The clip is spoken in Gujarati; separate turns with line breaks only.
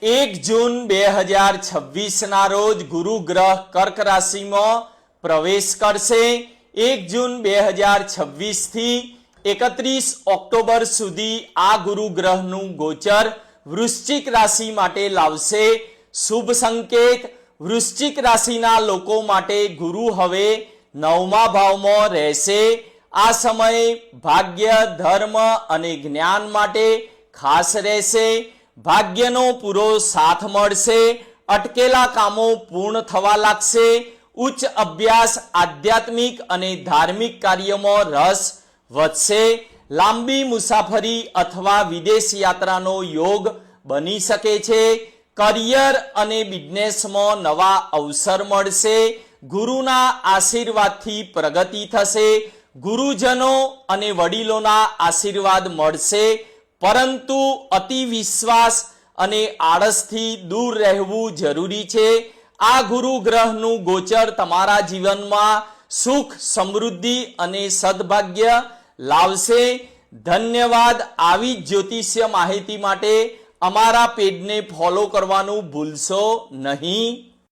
1 જૂન 2026 ના રોજ ગુરુ ગ્રહ કર્ક રાશિમાં પ્રવેશ કરશે। 1 જૂન 2026 થી 31 ઓક્ટોબર સુધી આ ગુરુ ગ્રહનું ગોચર વૃશ્ચિક રાશિ માટે લાવશે શુભ સંકેત। વૃશ્ચિક રાશિના લોકો માટે ગુરુ હવે 9મા ભાવમાં રહેશે। આ સમય ભાગ્ય, ધર્મ અને જ્ઞાન માટે ખાસ રહેશે। ભાગ્યનો પૂરો સાથ મળશે। અટકેલા કામો પૂર્ણ થવા લાગશે। ઉચ્ચ અભ્યાસ, આધ્યાત્મિક અને ધાર્મિક કાર્યમાં રસ વધશે। લાંબી મુસાફરી અથવા વિદેશ યાત્રાનો યોગ બની શકે છે। કરિયર અને બિઝનેસમાં નવા અવસર મળશે। ગુરુના આશીર્વાદથી પ્રગતિ થશે। ગુરુજનો અને વડીલોના આશીર્વાદ મળશે, પરંતુ અતિ વિશ્વાસ અને આળસથી દૂર રહેવું જરૂરી છે। આ ગુરુ ગ્રહનું ગોચર તમારા જીવનમાં સુખ, સમૃદ્ધિ અને સદભાગ્ય લાવશે। ધન્યવાદ। આવી જ જ્યોતિષ્ય માહિતી માટે અમારા પેજને ફોલો કરવાનું ભૂલશો નહીં।